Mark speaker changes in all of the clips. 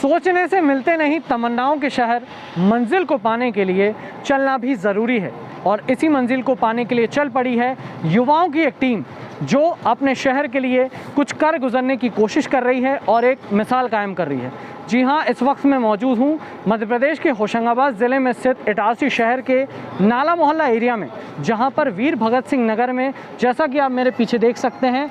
Speaker 1: सोचने से मिलते नहीं तमन्नाओं के शहर, मंजिल को पाने के लिए चलना भी ज़रूरी है। और इसी मंजिल को पाने के लिए चल पड़ी है युवाओं की एक टीम, जो अपने शहर के लिए कुछ कर गुजरने की कोशिश कर रही है और एक मिसाल कायम कर रही है। जी हाँ, इस वक्त मैं मौजूद हूँ मध्य प्रदेश के होशंगाबाद ज़िले में स्थित इटारसी शहर के नाला मोहल्ला एरिया में, जहाँ पर वीर भगत सिंह नगर में, जैसा कि आप मेरे पीछे देख सकते हैं,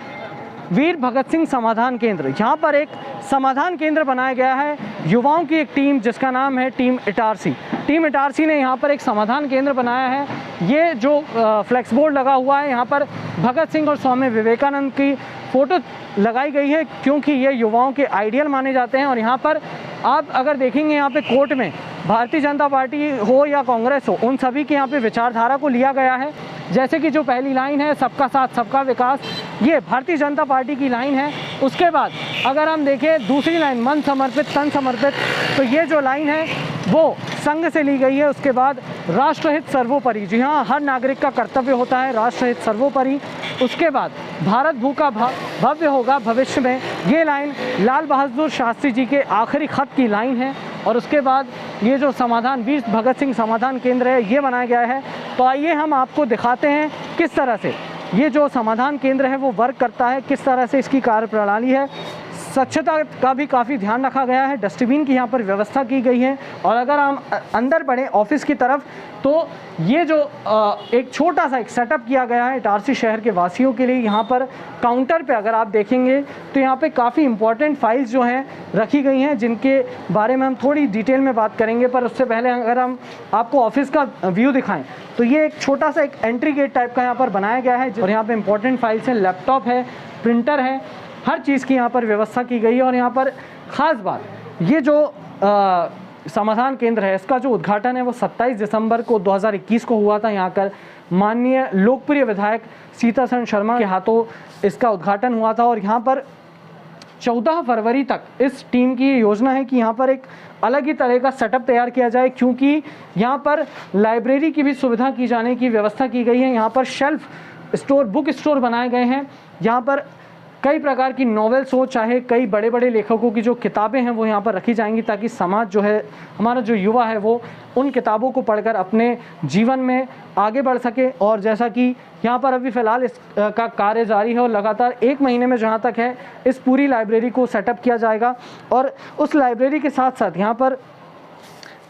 Speaker 1: वीर भगत सिंह समाधान केंद्र, यहाँ पर एक समाधान केंद्र बनाया गया है। युवाओं की एक टीम जिसका नाम है टीम इटारसी। टीम इटारसी ने यहाँ पर एक समाधान केंद्र बनाया है। ये जो फ्लेक्स बोर्ड लगा हुआ है, यहाँ पर भगत सिंह और स्वामी विवेकानंद की फ़ोटो लगाई गई है, क्योंकि ये युवाओं के आइडियल माने जाते हैं। और यहाँ पर आप अगर देखेंगे, यहाँ पे कोर्ट में भारतीय जनता पार्टी हो या कांग्रेस हो, उन सभी के यहाँ पे विचारधारा को लिया गया है। जैसे कि जो पहली लाइन है, सबका साथ सबका विकास, ये भारतीय जनता पार्टी की लाइन है। उसके बाद अगर हम देखें दूसरी लाइन, मन समर्पित तन समर्पित, तो ये जो लाइन है वो संघ से ली गई है। उसके बाद राष्ट्रहित सर्वोपरि, जी हाँ, हर नागरिक का कर्तव्य होता है राष्ट्रहित सर्वोपरि। उसके बाद भारत भूखा भव्य होगा भविष्य में, ये लाइन लाल बहादुर शास्त्री जी के आखिरी खत की लाइन है। और उसके बाद ये जो समाधान वीर भगत सिंह समाधान केंद्र है, ये बनाया गया है। तो आइए हम आपको दिखाते हैं किस तरह से ये जो समाधान केंद्र है वो वर्क करता है, किस तरह से इसकी कार्यप्रणाली है। स्वच्छता का भी काफ़ी ध्यान रखा गया है, डस्टबिन की यहाँ पर व्यवस्था की गई है। और अगर हम अंदर बढ़े ऑफिस की तरफ, तो ये जो एक छोटा सा एक सेटअप किया गया है इटारसी शहर के वासियों के लिए। यहाँ पर काउंटर पे अगर आप देखेंगे तो यहाँ पे काफ़ी इंपॉर्टेंट फाइल्स जो हैं रखी गई हैं, जिनके बारे में हम थोड़ी डिटेल में बात करेंगे। पर उससे पहले अगर हम आपको ऑफिस का व्यू दिखाएं, तो ये एक छोटा सा एक एंट्री गेट टाइप का यहाँ पर बनाया गया है। और यहाँ पर इंपॉर्टेंट फाइल्स हैं, लैपटॉप है, प्रिंटर है, हर चीज़ की यहाँ पर व्यवस्था की गई है। और यहाँ पर ख़ास बात, ये जो समाधान केंद्र है, इसका जो उद्घाटन है वो 27 दिसंबर को 2021 को हुआ था। यहाँ कर माननीय लोकप्रिय विधायक सीतासरण शर्मा के हाथों इसका उद्घाटन हुआ था। और यहाँ पर 14 फरवरी तक इस टीम की योजना है कि यहाँ पर एक अलग ही तरह का सेटअप तैयार किया जाए, क्योंकि यहाँ पर लाइब्रेरी की भी सुविधा की जाने की व्यवस्था की गई है। यहाँ पर शेल्फ स्टोर, बुक स्टोर बनाए गए हैं। यहाँ पर कई प्रकार की नॉवेल्स हो, चाहे कई बड़े बड़े लेखकों की जो किताबें हैं वो यहाँ पर रखी जाएंगी, ताकि समाज जो है, हमारा जो युवा है, वो उन किताबों को पढ़कर अपने जीवन में आगे बढ़ सके। और जैसा कि यहाँ पर अभी फ़िलहाल इसका कार्य जारी है और लगातार 1 महीने में जहाँ तक है इस पूरी लाइब्रेरी को सेटअप किया जाएगा। और उस लाइब्रेरी के साथ साथ यहाँ पर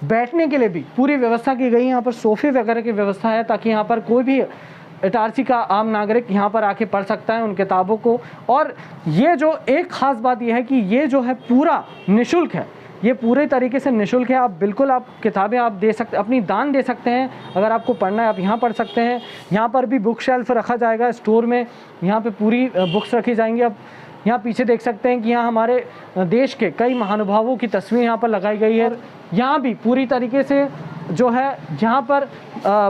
Speaker 1: बैठने के लिए भी पूरी व्यवस्था की गई है। यहाँ पर सोफ़े वगैरह की व्यवस्था है, ताकि यहाँ पर कोई भी इटारसी का आम नागरिक यहाँ पर आके पढ़ सकता है उन किताबों को। और ये जो एक ख़ास बात यह है कि ये जो है पूरा निःशुल्क है, ये पूरे तरीके से निःशुल्क है। आप बिल्कुल आप किताबें आप दे सकते, अपनी दान दे सकते हैं। अगर आपको पढ़ना है आप यहाँ पढ़ सकते हैं। यहाँ पर भी बुक शेल्फ रखा जाएगा स्टोर में, यहाँ पे पूरी बुक्स रखी जाएंगी। अब यहाँ पीछे देख सकते हैं कि यहाँ हमारे देश के कई महानुभावों की तस्वीर यहाँ पर लगाई गई है। यहाँ भी पूरी तरीके से जो है यहाँ पर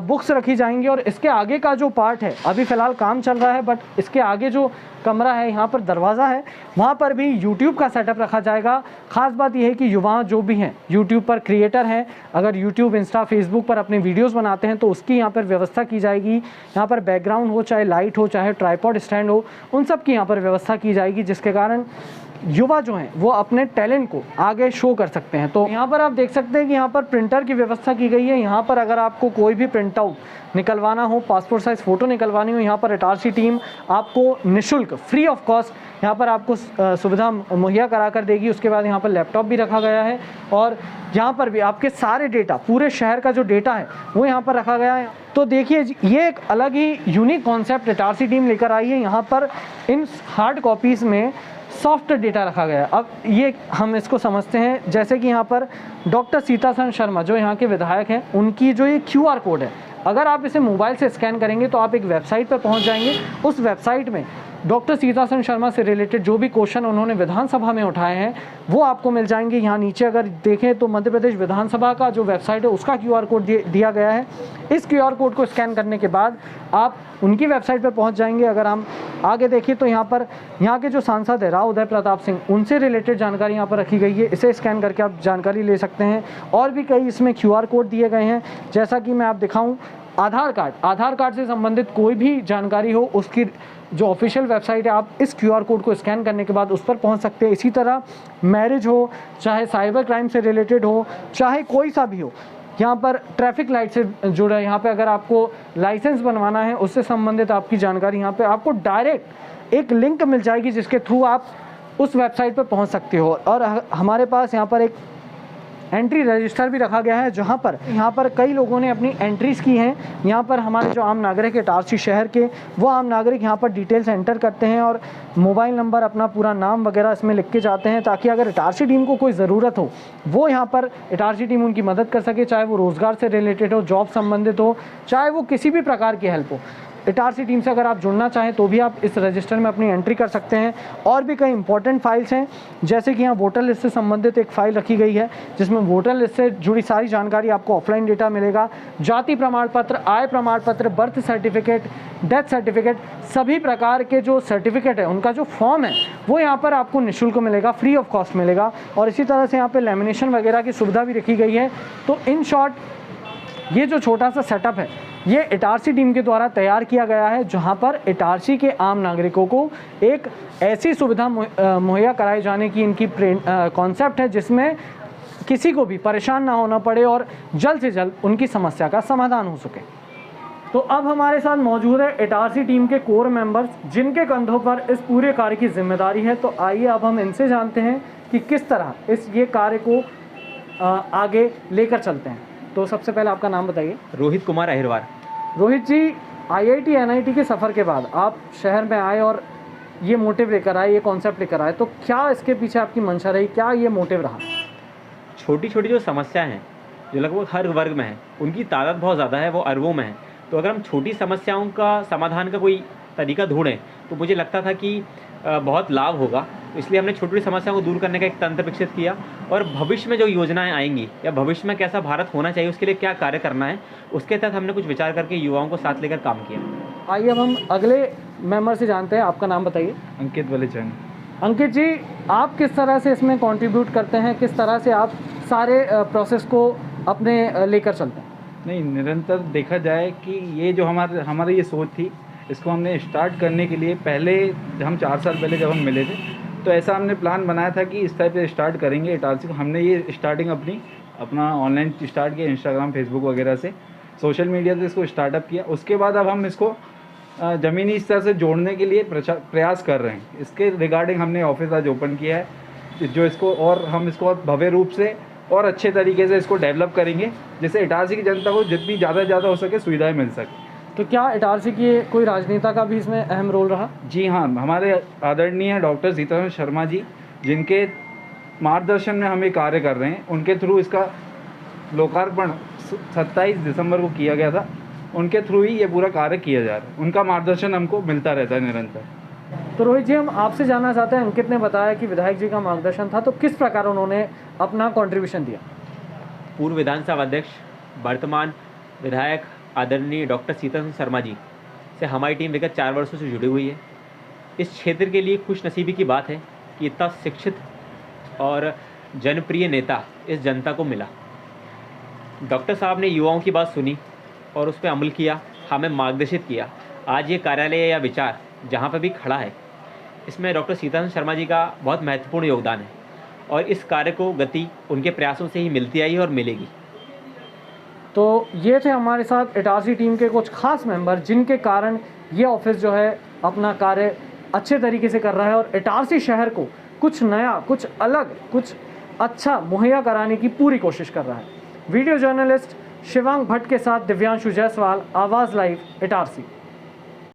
Speaker 1: बुक्स रखी जाएंगी। और इसके आगे का जो पार्ट है, अभी फ़िलहाल काम चल रहा है, बट इसके आगे जो कमरा है, यहाँ पर दरवाज़ा है, वहाँ पर भी यूट्यूब का सेटअप रखा जाएगा। ख़ास बात यह है कि युवा जो भी हैं यूट्यूब पर क्रिएटर हैं, अगर यूट्यूब, इंस्टा, फेसबुक पर अपने वीडियोस बनाते हैं तो उसकी यहाँ पर व्यवस्था की जाएगी। यहाँ पर बैकग्राउंड हो, चाहे लाइट हो, चाहे ट्राइपॉड स्टैंड हो, उन सब की यहाँ पर व्यवस्था की जाएगी, जिसके कारण युवा जो हैं वो अपने टैलेंट को आगे शो कर सकते हैं। तो यहाँ पर आप देख सकते हैं कि यहाँ पर प्रिंटर की व्यवस्था की गई है। यहाँ पर अगर आपको कोई भी प्रिंट आउट निकलवाना हो, पासपोर्ट साइज़ फ़ोटो निकलवानी हो, यहाँ पर इटारसी टीम आपको निःशुल्क, फ्री ऑफ कॉस्ट यहाँ पर आपको सुविधा मुहैया करा कर देगी। उसके बाद यहाँ पर लैपटॉप भी रखा गया है। और यहाँ पर भी आपके सारे डेटा, पूरे शहर का जो डेटा है वो यहाँ पर रखा गया है। तो देखिए, ये एक अलग ही यूनिक कॉन्सेप्ट इटारसी टीम लेकर आई है। यहाँ पर इन हार्ड कॉपीज़ में सॉफ्ट डेटा रखा गया है। अब ये हम इसको समझते हैं, जैसे कि यहाँ पर डॉक्टर सीतासरण शर्मा जो यहाँ के विधायक हैं, उनकी जो ये QR कोड है, अगर आप इसे मोबाइल से स्कैन करेंगे तो आप एक वेबसाइट पर पहुँच जाएंगे। उस वेबसाइट में डॉक्टर सीतासरण शर्मा से रिलेटेड जो भी क्वेश्चन उन्होंने विधानसभा में उठाए हैं वो आपको मिल जाएंगे। यहाँ नीचे अगर देखें तो मध्य प्रदेश विधानसभा का जो वेबसाइट है उसका QR कोड दिया गया है। इस QR कोड को स्कैन करने के बाद आप उनकी वेबसाइट पर पहुंच जाएंगे। अगर हम आगे देखें तो यहाँ पर यहाँ के जो सांसद है राव उदय प्रताप सिंह, उनसे रिलेटेड जानकारी यहाँ पर रखी गई है। इसे स्कैन करके आप जानकारी ले सकते हैं। और भी कई इसमें QR कोड दिए गए हैं, जैसा कि मैं आप दिखाऊँ आधार कार्ड से संबंधित कोई भी जानकारी हो, उसकी जो ऑफिशियल वेबसाइट है, आप इस QR कोड को स्कैन करने के बाद उस पर पहुंच सकते हैं। इसी तरह मैरिज हो, चाहे साइबर क्राइम से रिलेटेड हो, चाहे कोई सा भी हो, यहाँ पर ट्रैफिक लाइट से जुड़ा है, यहाँ पे अगर आपको लाइसेंस बनवाना है, उससे संबंधित आपकी जानकारी यहाँ पे आपको डायरेक्ट एक लिंक मिल जाएगी, जिसके थ्रू आप उस वेबसाइट पर पहुँच सकते हो। और हमारे पास यहाँ पर एक एंट्री रजिस्टर भी रखा गया है, जहाँ पर कई लोगों ने अपनी एंट्रीज़ की हैं। यहाँ पर हमारे जो आम नागरिक है इटारसी शहर के, वो आम नागरिक यहाँ पर डिटेल्स एंटर करते हैं और मोबाइल नंबर, अपना पूरा नाम वगैरह इसमें लिख के जाते हैं, ताकि अगर इटारसी टीम को कोई ज़रूरत हो, वो यहाँ पर इटारसी टीम उनकी मदद कर सके, चाहे वो रोज़गार से रिलेटेड हो, जॉब संबंधित हो, चाहे वो किसी भी प्रकार की हेल्प हो। इटारसी टीम से अगर आप जुड़ना चाहें तो भी आप इस रजिस्टर में अपनी एंट्री कर सकते हैं। और भी कई इंपॉर्टेंट फाइल्स हैं, जैसे कि यहाँ वोटर लिस्ट से संबंधित एक फ़ाइल रखी गई है, जिसमें वोटर लिस्ट से जुड़ी सारी जानकारी आपको ऑफलाइन डेटा मिलेगा। जाति प्रमाण पत्र, आय प्रमाण पत्र, बर्थ सर्टिफिकेट, डेथ सर्टिफिकेट, सभी प्रकार के जो सर्टिफिकेट है उनका जो फॉर्म है वो यहाँ पर आपको निःशुल्क मिलेगा, फ्री ऑफ कॉस्ट मिलेगा। और इसी तरह से यहाँ पर लैमिनेशन वगैरह की सुविधा भी रखी गई है। तो इन शॉर्ट ये जो छोटा सा सेटअप है, ये इटारसी टीम के द्वारा तैयार किया गया है, जहां पर इटारसी के आम नागरिकों को एक ऐसी सुविधा मुहैया कराए जाने की इनकी कॉन्सेप्ट है, जिसमें किसी को भी परेशान ना होना पड़े और जल्द से जल्द उनकी समस्या का समाधान हो सके। तो अब हमारे साथ मौजूद है इटारसी टीम के कोर मेंबर्स, जिनके कंधों पर इस पूरे कार्य की जिम्मेदारी है। तो आइए अब हम इनसे जानते हैं कि किस तरह ये कार्य को आगे लेकर चलते हैं। तो सबसे पहले आपका नाम बताइए।
Speaker 2: रोहित कुमार अहिरवार।
Speaker 1: रोहित जी, IIT NIT के सफ़र के बाद आप शहर में आए और ये मोटिव लेकर आए, ये कॉन्सेप्ट लेकर आए, तो क्या इसके पीछे आपकी मंशा रही, क्या ये मोटिव रहा?
Speaker 2: छोटी छोटी जो समस्याएं हैं, जो लगभग हर वर्ग में है, उनकी तादाद बहुत ज़्यादा है, वो अरबों में है। तो अगर हम छोटी समस्याओं का समाधान का कोई तरीका ढूंढें तो मुझे लगता था कि बहुत लाभ होगा। इसलिए हमने छोटी छोटी समस्याओं को दूर करने का एक तंत्र विकसित किया, और भविष्य में जो योजनाएं आएंगी या भविष्य में कैसा भारत होना चाहिए, उसके लिए क्या कार्य करना है, उसके तहत हमने कुछ विचार करके युवाओं को साथ लेकर काम किया।
Speaker 1: आइए अब हम अगले मेंबर से जानते हैं। आपका नाम बताइए।
Speaker 3: अंकित वलीचंद।
Speaker 1: अंकित जी, आप किस तरह से इसमें कंट्रीब्यूट करते हैं, किस तरह से आप सारे प्रोसेस को अपने लेकर चलते हैं?
Speaker 3: नहीं, निरंतर देखा जाए कि ये जो हमारी ये सोच थी, इसको हमने स्टार्ट करने के लिए पहले हम 4 साल पहले जब हम मिले थे, तो ऐसा हमने प्लान बनाया था कि इस टाइप से स्टार्ट करेंगे इटारसी को। हमने ये स्टार्टिंग अपना ऑनलाइन स्टार्ट किया, इंस्टाग्राम, फेसबुक वगैरह से, सोशल मीडिया से इसको स्टार्टअप किया। उसके बाद अब हम इसको ज़मीनी स्तर से जोड़ने के लिए प्रयास कर रहे हैं। इसके रिगार्डिंग हमने ऑफिस आज ओपन किया है, जो इसको और हम इसको भव्य रूप से और अच्छे तरीके से इसको डेवलप करेंगे, जिससे इटारसी की जनता को जितनी ज़्यादा से ज़्यादा हो सके सुविधाएं मिल सके।
Speaker 1: तो क्या इटारसी की कोई राजनेता का भी इसमें अहम रोल रहा?
Speaker 3: जी हाँ, हमारे आदरणीय डॉक्टर सीताराम शर्मा जी, जिनके मार्गदर्शन में हम ये कार्य कर रहे हैं, उनके थ्रू इसका लोकार्पण 27 दिसंबर को किया गया था। उनके थ्रू ही ये पूरा कार्य किया जा रहा है। उनका मार्गदर्शन हमको मिलता रहता है निरंतर।
Speaker 1: तो रोहित जी, हम आपसे जानना चाहते हैं, अंकित ने बताया कि विधायक जी का मार्गदर्शन था, तो किस प्रकार उन्होंने अपना कंट्रीब्यूशन दिया?
Speaker 2: पूर्व विधानसभा अध्यक्ष, वर्तमान विधायक आदरणीय डॉक्टर सीताराम शर्मा जी से हमारी टीम विगत 4 वर्षों से जुड़ी हुई है। इस क्षेत्र के लिए खुशनसीबी की बात है कि इतना शिक्षित और जनप्रिय नेता इस जनता को मिला। डॉक्टर साहब ने युवाओं की बात सुनी और उस पर अमल किया, हमें मार्गदर्शित किया। आज ये कार्यालय या विचार जहाँ पर भी खड़ा है, इसमें डॉक्टर सीताराम शर्मा जी का बहुत महत्वपूर्ण योगदान है, और इस कार्य को गति उनके प्रयासों से ही मिलती आई और मिलेगी।
Speaker 1: तो ये थे हमारे साथ इटारसी टीम के कुछ खास मेंबर, जिनके कारण ये ऑफिस जो है अपना कार्य अच्छे तरीके से कर रहा है और इटारसी शहर को कुछ नया, कुछ अलग, कुछ अच्छा मुहैया कराने की पूरी कोशिश कर रहा है। वीडियो जर्नलिस्ट शिवांग भट्ट के साथ दिव्यांशु जायसवाल, आवाज़ लाइव, इटारसी।